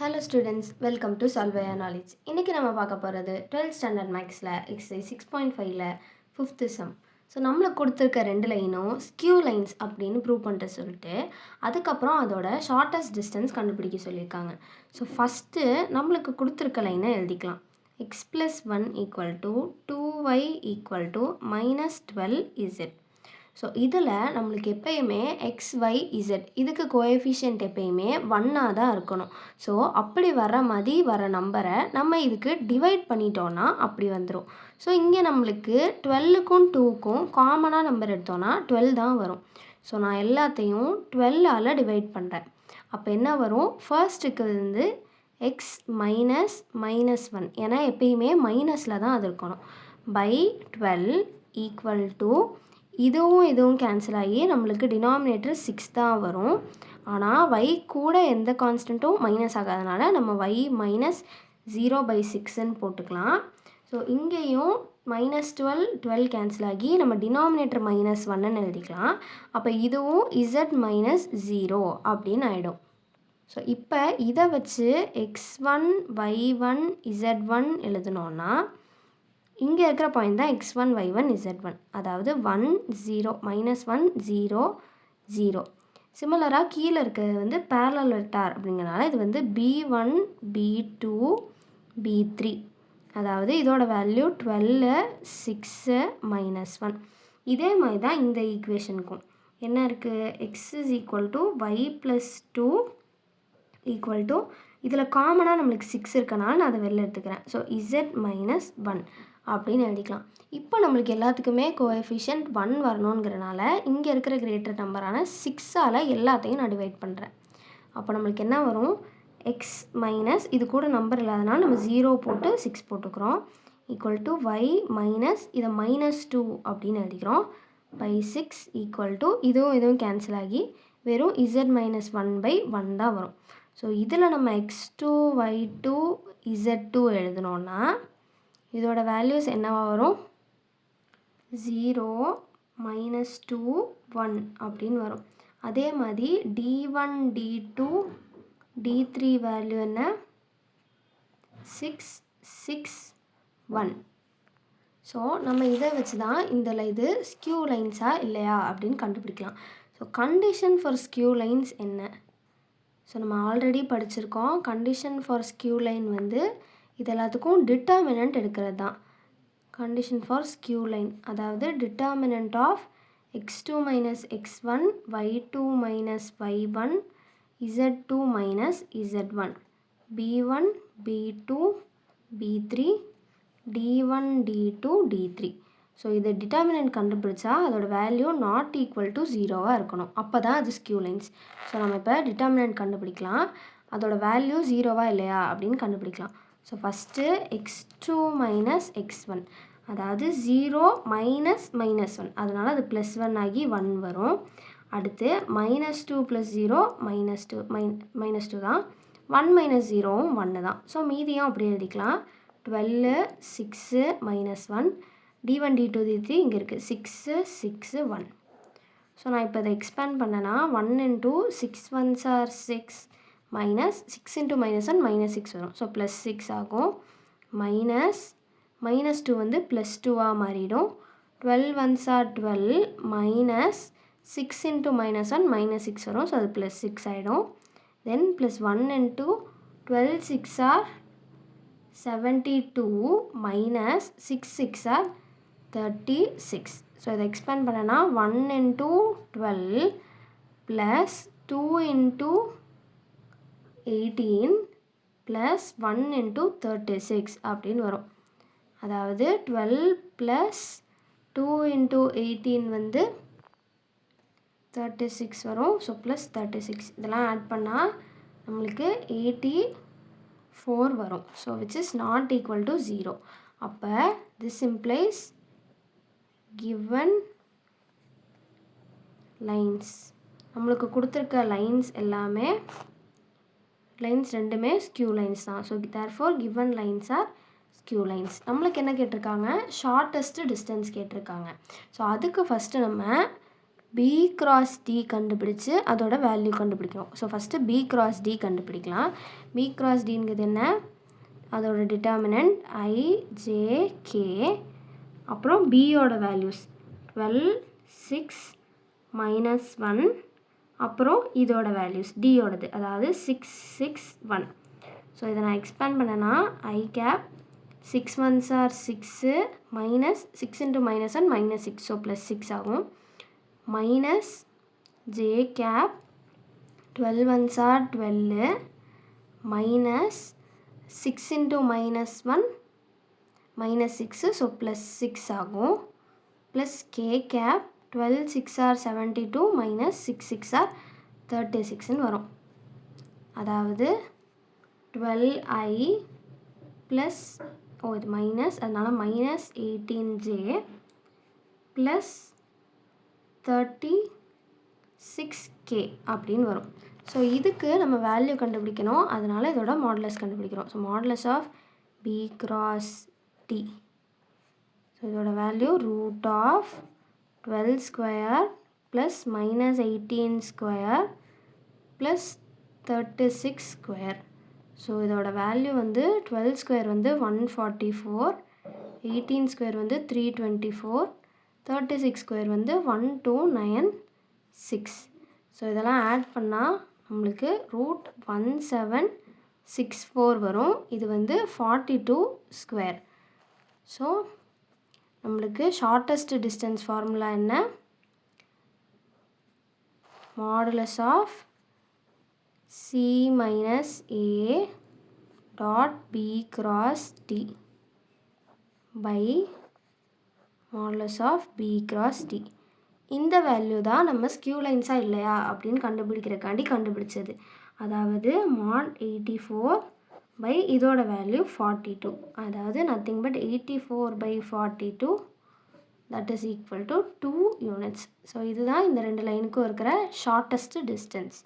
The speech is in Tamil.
Hello students, welcome to Solve Your Knowledge. இன்னைக்கு நம்ம பார்க்க போகிறது 12th standard மேக்ஸில் எக்ஸசைஸ் 6.5ல 5th sum. ஸோ நம்மளுக்கு கொடுத்துருக்க ரெண்டு லைனும் ஸ்கியூ லைன்ஸ் அப்படின்னு ப்ரூவ் பண்ணிட்டு சொல்லிட்டு அதுக்கப்புறம் அதோட ஷார்ட்டஸ்ட் டிஸ்டன்ஸ் கண்டுபிடிக்க சொல்லியிருக்காங்க. ஸோ ஃபஸ்ட்டு நம்மளுக்கு கொடுத்துருக்க லைனை எழுதிக்கலாம். x plus 1 equal to 2y equal to minus 12z. So இதில் நம்மளுக்கு எப்பயுமே எக்ஸ் ஒய் இசட் இதுக்கு கோஎஃபிஷியன்ட் எப்பயுமே 1ஆக தான் இருக்கணும். ஸோ அப்படி வர மாதிரி வர நம்பரை நம்ம இதுக்கு டிவைட் பண்ணிட்டோன்னா அப்படி வந்துடும். ஸோ இங்கே நம்மளுக்கு 12க்கும் 2க்கும் காமனாக நம்பர் எடுத்தோன்னா 12 தான் வரும். ஸோ நான் எல்லாத்தையும் 12ஆல் டிவைட் பண்ணுறேன். அப்போ என்ன வரும், ஃபர்ஸ்ட்டுக்கு வந்து எக்ஸ் மைனஸ் -1 ஏன்னா எப்பயுமே மைனஸில் தான் அது இருக்கணும் பை 12 ஈக்குவல் டு இதுவும் கேன்சல் ஆகி நம்மளுக்கு டினாமினேட்டர் 6 தான் வரும். ஆனால் y கூட எந்த கான்ஸ்டண்ட்டும் மைனஸ் ஆகாதனால நம்ம y மைனஸ் 0/6ன்னு போட்டுக்கலாம். ஸோ இங்கேயும் -12 கேன்சல் ஆகி நம்ம டினாமினேட்டர் -1ன்னு எழுதிக்கலாம். அப்போ இதுவும் z மைனஸ் 0 அப்படின்னு ஆகிடும். ஸோ இப்போ இதை வச்சு x1 y1 z1 எழுதணுன்னா இங்கே இருக்கிற பாயிண்ட் தான் x1 y1 z1, அதாவது 1 0 -1 0 0. சிமிலராக கீழே இருக்கிறது வந்து பேரலல் வெக்டார் அப்படிங்கிறனால இது வந்து b1 b2 b3, அதாவது இதோட வேல்யூ 12 6 -1. இதே மாதிரி தான் இந்த ஈக்குவேஷனுக்கும் என்ன இருக்குது, x is equal to y plus 2 equal to இதில் காமனாக நம்மளுக்கு 6 இருக்கனால நான் அதை வெளில எடுத்துக்கிறேன். ஸோ z minus 1 அப்படின்னு எழுதிக்கலாம். இப்போ நம்மளுக்கு எல்லாத்துக்குமே கோஎஃபிஷியன்ட் 1 வரணுங்கிறனால இங்கே இருக்கிற கிரேட்டர் நம்பரான 6ஆல் எல்லாத்தையும் நான் டிவைட் பண்ணுறேன். அப்போ நம்மளுக்கு என்ன வரும், எக்ஸ் மைனஸ் இது கூட நம்பர் இல்லாதனால நம்ம 0 போட்டு 6 போட்டுக்கிறோம் ஈக்குவல் டு y மைனஸ் இதை -2 அப்படின்னு எழுதிக்கிறோம் பை 6 ஈக்குவல் டு இதுவும் கேன்சல் ஆகி வெறும் z minus 1/1 தான் வரும். ஸோ இதில் நம்ம x2 y2 z2 எழுதணுன்னா இதோட வேல்யூஸ் என்னவாக வரும், 0 -2 1 அப்படின்னு வரும். அதே மாதிரி d1 d2 d3 வேல்யூ என்ன, 6 6 1. ஸோ நம்ம இதை வச்சு தான் இது ஸ்கியூ லைன்ஸா இல்லையா அப்படின்னு கண்டுபிடிக்கலாம். So condition for skew lines என்ன, ஸோ நம்ம ஆல்ரெடி படிச்சிருக்கோம். கண்டிஷன் ஃபார் ஸ்கியூ லைன் வந்து இது எல்லாத்துக்கும் டிட்டர்மினன்ட் எடுக்கிறது தான் கண்டிஷன் ஃபார் ஸ்கியூ லைன். அதாவது determinant of x2 minus x1 y2 minus y1 z2 minus z1 b1 b2 b3 d1 d2 d3. So இது டிட்டர்மினன்ட் கண்டுபிடிச்சா அதோட வேல்யூ நாட் ஈக்குவல் டு 0வாக இருக்கணும், அப்போ தான் அது ஸ்கியூ லைன்ஸ். ஸோ நம்ம இப்போ டிட்டர்மினன்ட் கண்டுபிடிக்கலாம், அதோட வேல்யூ 0வா இல்லையா அப்படின்னு கண்டுபிடிக்கலாம். So first x2 minus x1, அதாவது 0 மைனஸ் -1 அதனால் அது +1 ஆகி 1 வரும். அடுத்து -2 + 0 -2 தான், 1 - 0வும் 1 தான். ஸோ மீதியும் அப்படி எழுதிக்கலாம். 12 6 -1 d1 d2 d3 இங்கே இருக்குது 6 6 1. ஸோ நான் இப்போ இதை எக்ஸ்பேண்ட் பண்ணேன்னா 1 × 6 1s are 6 மைனஸ் 6 × -1 -6 வரும். ஸோ +6 ஆகும். -2 வந்து +2ஆக மாறிடும். 12 1s are 12 மைனஸ் 6 × -1 -6 வரும். ஸோ அது +6 ஆகிடும். தென் +1 × 12 6 are 72 மைனஸ் 6 6 are 36. ஸோ இதை எக்ஸ்பேண்ட் பண்ணேன்னா 1 × 12 ப்ளஸ் 2 × 18 ப்ளஸ் 1 × 36 அப்படின்னு வரும். அதாவது 12 ப்ளஸ் 2 × 18 வந்து 36 வரும். ஸோ ப்ளஸ் 36 இதெல்லாம் ஆட் பண்ணால் நம்மளுக்கு 84 வரும். So which is not equal to 0. அப்போ திஸ் இம்ப்ளைஸ் கிவன் லைன்ஸ், நம்மளுக்கு கொடுத்துருக்க லைன்ஸ் எல்லாமே லைன்ஸ் ரெண்டுமே ஸ்கியூ லைன்ஸ் தான். So therefore given lines are skew lines. நம்மளுக்கு என்ன கேட்டிருக்காங்க, ஷார்ட்டஸ்ட் டிஸ்டன்ஸ் கேட்டிருக்காங்க. ஸோ அதுக்கு ஃபஸ்ட்டு நம்ம பி கிராஸ் டி கண்டுபிடிச்சு அதோட வேல்யூ கண்டுபிடிக்கணும். So first b cross d கண்டுபிடிக்கலாம். பி கிராஸ் டிங்கிறது என்ன? அதோட டிட்டர்மினன்ட் ஐ ஜே கே, அப்புறம் பியோட வேல்யூஸ் 12 6 -1, அப்புறம் இதோட வேல்யூஸ் டியோடது, அதாவது 6 6 1. ஸோ இதை நான் எக்ஸ்பேண்ட் பண்ணேன்னா i cap 6 1s are 6 minus 6 into -1 -6, so +6 ஆகும். Minus j cap 12 1s are 12 minus 6 into -1 -6, so +6 ஆகும். Plus k cap 12 6 are 72 minus 6 6 are 36ன்னு வரும். அதாவது 12i ப்ளஸ் இது மைனஸ், அதனால் மைனஸ் 18j ப்ளஸ் 36k அப்படின்னு வரும். ஸோ இதுக்கு நம்ம வேல்யூ கண்டுபிடிக்கணும், அதனால் இதோட மாடுலஸ் கண்டுபிடிக்கிறோம். So modulus of b cross d, so இதோட value root of 12 square plus minus 18 square plus 36 square. So இதோட வேல்யூ வந்து 12 ஸ்கொயர் வந்து 144, 18 ஸ்கொயர் வந்து 324, 36 ஸ்கொயர் வந்து 1296. ஸோ இதெல்லாம் ஆட் பண்ணால் நம்மளுக்கு ரூட் 1764 வரும். இது வந்து 42 ஸ்கொயர். ஸோ நம்மளுக்கு ஷார்ட்டஸ்ட் டிஸ்டன்ஸ் ஃபார்முலா என்ன? Modulus of c minus a dot b cross d by modulus of b cross d. இந்த வேல்யூ தான் நம்ம ஸ்கியூ லைன்ஸாக இல்லையா அப்படின்னு கண்டுபிடிக்கிறக்காண்டி கண்டுபிடிச்சது. அதாவது மாட் 84 பை இதோட வேல்யூ 42, அதாவது nothing but 84/42, that is equal to 2 units. So இதுதான் இந்த ரெண்டு லைனுக்கும் இருக்கிற ஷார்ட்டஸ்ட் டிஸ்டன்ஸ்.